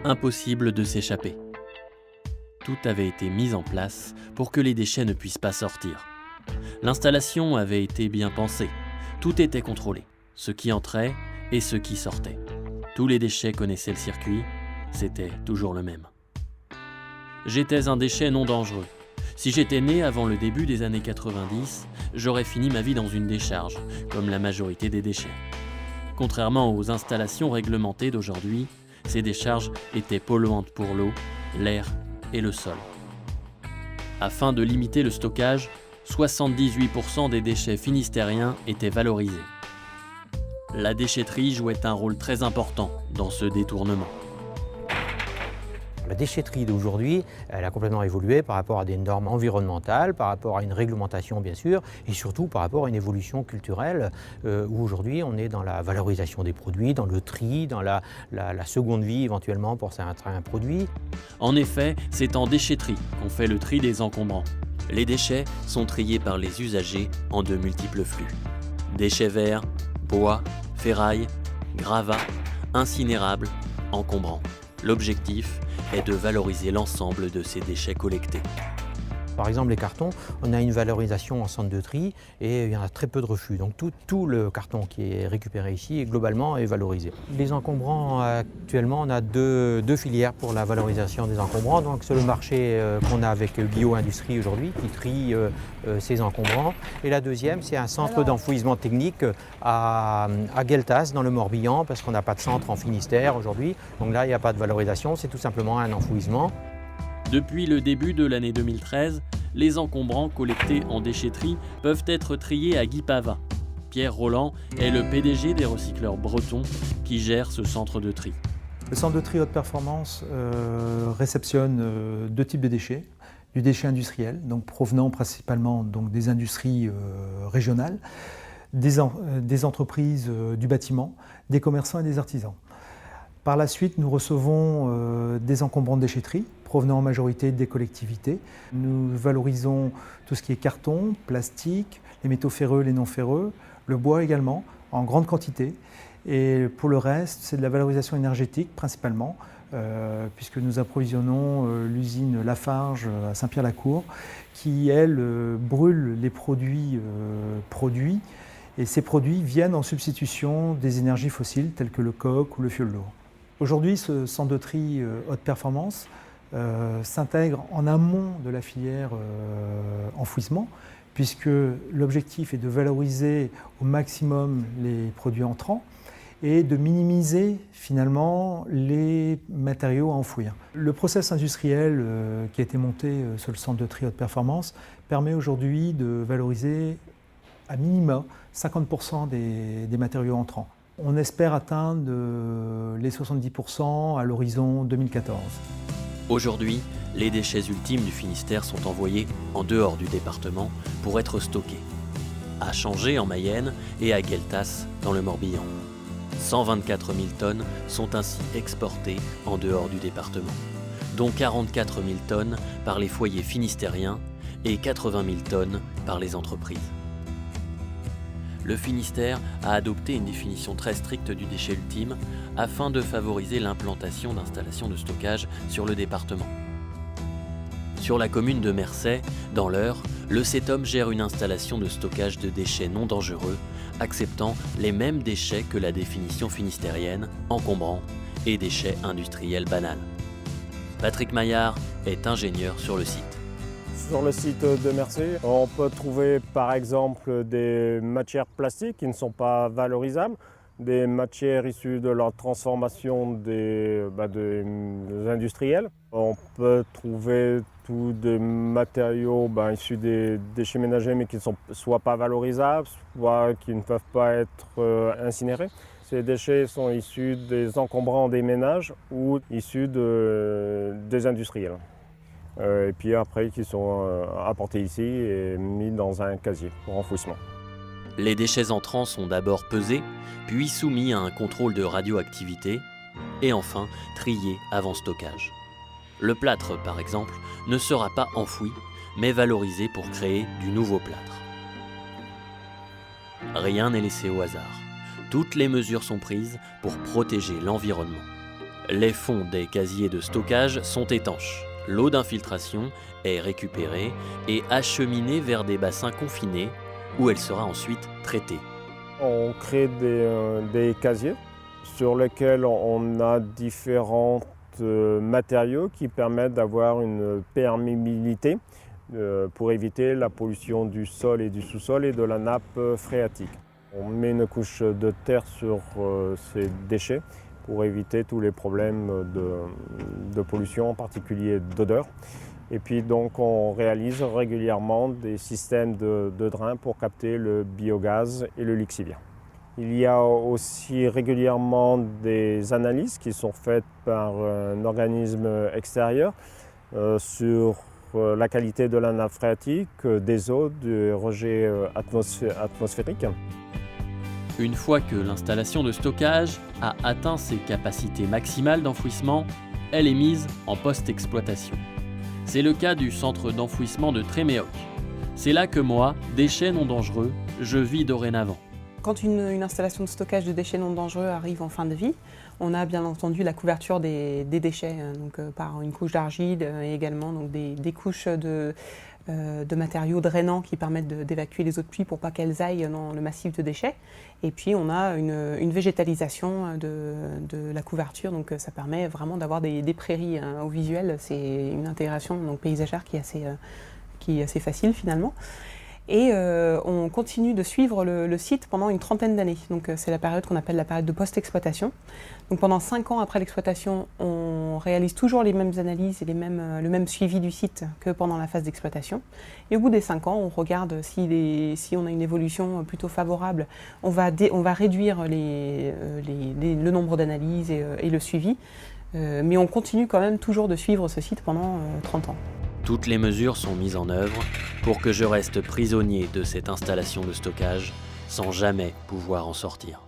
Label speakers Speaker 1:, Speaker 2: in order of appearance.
Speaker 1: Impossible de s'échapper. Tout avait été mis en place pour que les déchets ne puissent pas sortir. L'installation avait été bien pensée. Tout était contrôlé, ce qui entrait et ce qui sortait. Tous les déchets connaissaient le circuit, c'était toujours le même. J'étais un déchet non dangereux. Si j'étais né avant le début des années 90, j'aurais fini ma vie dans une décharge, comme la majorité des déchets. Contrairement aux installations réglementées d'aujourd'hui, ces décharges étaient polluantes pour l'eau, l'air et le sol. Afin de limiter le stockage, 78% des déchets finistériens étaient valorisés. La déchetterie jouait un rôle très important dans ce détournement.
Speaker 2: La déchetterie d'aujourd'hui, elle a complètement évolué par rapport à des normes environnementales, par rapport à une réglementation bien sûr, et surtout par rapport à une évolution culturelle où aujourd'hui on est dans la valorisation des produits, dans le tri, dans la seconde vie éventuellement pour certains produits.
Speaker 1: En effet, c'est en déchetterie qu'on fait le tri des encombrants. Les déchets sont triés par les usagers en de multiples flux. Déchets verts, bois, ferraille, gravats, incinérables, encombrants. L'objectif est de valoriser l'ensemble de ces déchets collectés.
Speaker 2: Par exemple, les cartons, on a une valorisation en centre de tri et il y en a très peu de refus. Donc tout le carton qui est récupéré ici, globalement, est valorisé. Les encombrants, actuellement, on a deux filières pour la valorisation des encombrants. Donc c'est le marché qu'on a avec Bio Industrie aujourd'hui, qui trie ces encombrants. Et la deuxième, c'est un centre d'enfouissement technique à Gueltas, dans le Morbihan, parce qu'on n'a pas de centre en Finistère aujourd'hui. Donc là, il n'y a pas de valorisation, c'est tout simplement un enfouissement.
Speaker 1: Depuis le début de l'année 2013, les encombrants collectés en déchetterie peuvent être triés à Guipava. Pierre Roland est le PDG des recycleurs bretons qui gère ce centre de tri.
Speaker 3: Le centre de tri haute performance réceptionne deux types de déchets. Du déchet industriel, donc provenant principalement des industries régionales, des entreprises du bâtiment, des commerçants et des artisans. Par la suite, nous recevons des encombrants de déchetterie provenant en majorité des collectivités. Nous valorisons tout ce qui est carton, plastique, les métaux ferreux, les non ferreux, le bois également, en grande quantité. Et pour le reste, c'est de la valorisation énergétique principalement, puisque nous approvisionnons l'usine Lafarge à Saint-Pierre-la-Cour, qui, elle, brûle les produits produits. Et ces produits viennent en substitution des énergies fossiles telles que le coke ou le fioul lourd. Aujourd'hui, ce centre de tri haute performance s'intègre en amont de la filière enfouissement, puisque l'objectif est de valoriser au maximum les produits entrants et de minimiser finalement les matériaux à enfouir. Le process industriel qui a été monté sur le centre de tri haute performance permet aujourd'hui de valoriser à minima 50% des matériaux entrants. On espère atteindre les 70% à l'horizon 2014.
Speaker 1: Aujourd'hui, les déchets ultimes du Finistère sont envoyés en dehors du département pour être stockés. À Changé en Mayenne et à Gueltas dans le Morbihan. 124 000 tonnes sont ainsi exportées en dehors du département, dont 44 000 tonnes par les foyers finistériens et 80 000 tonnes par les entreprises. Le Finistère a adopté une définition très stricte du déchet ultime afin de favoriser l'implantation d'installations de stockage sur le département. Sur la commune de Mercey, dans l'Eure, le CETOM gère une installation de stockage de déchets non dangereux, acceptant les mêmes déchets que la définition finistérienne, encombrants et déchets industriels banals. Patrick Maillard est ingénieur sur le site.
Speaker 4: Sur le site de Mercey, on peut trouver par exemple des matières plastiques qui ne sont pas valorisables, des matières issues de la transformation des industriels. On peut trouver tous des matériaux issus des déchets ménagers mais qui ne sont soit pas valorisables, soit qui ne peuvent pas être incinérés. Ces déchets sont issus des encombrants des ménages ou issus des industriels. Et puis après qui sont apportés ici et mis dans un casier pour enfouissement.
Speaker 1: Les déchets entrants sont d'abord pesés, puis soumis à un contrôle de radioactivité et enfin triés avant stockage. Le plâtre, par exemple, ne sera pas enfoui, mais valorisé pour créer du nouveau plâtre. Rien n'est laissé au hasard. Toutes les mesures sont prises pour protéger l'environnement. Les fonds des casiers de stockage sont étanches. L'eau d'infiltration est récupérée et acheminée vers des bassins confinés où elle sera ensuite traitée.
Speaker 4: On crée des casiers sur lesquels on a différents matériaux qui permettent d'avoir une perméabilité pour éviter la pollution du sol et du sous-sol et de la nappe phréatique. On met une couche de terre sur ces déchets pour éviter tous les problèmes de pollution, en particulier d'odeur. Et puis donc on réalise régulièrement des systèmes de drains pour capter le biogaz et le lixivia. Il y a aussi régulièrement des analyses qui sont faites par un organisme extérieur sur la qualité de la nappe phréatique, des eaux, du rejet atmosphérique.
Speaker 1: Une fois que l'installation de stockage a atteint ses capacités maximales d'enfouissement, elle est mise en post-exploitation. C'est le cas du centre d'enfouissement de Tréméoc. C'est là que moi, déchets non dangereux, je vis dorénavant.
Speaker 5: Quand une installation de stockage de déchets non dangereux arrive en fin de vie, on a bien entendu la couverture des déchets donc, par une couche d'argile et également donc, des couches de matériaux drainants qui permettent d'évacuer les eaux de pluie pour pas qu'elles aillent dans le massif de déchets. Et puis on a une végétalisation de la couverture, donc ça permet vraiment d'avoir des prairies au visuel. C'est une intégration donc, paysagère qui est assez facile finalement. Et on continue de suivre le site pendant une trentaine d'années. Donc c'est la période qu'on appelle la période de post-exploitation. Donc pendant 5 ans après l'exploitation, on réalise toujours les mêmes analyses et le même suivi du site que pendant la phase d'exploitation. Et au bout des 5 ans, on regarde si on a une évolution plutôt favorable. On va réduire le nombre d'analyses et le suivi. Mais on continue quand même toujours de suivre ce site pendant 30 ans.
Speaker 1: Toutes les mesures sont mises en œuvre pour que je reste prisonnier de cette installation de stockage sans jamais pouvoir en sortir.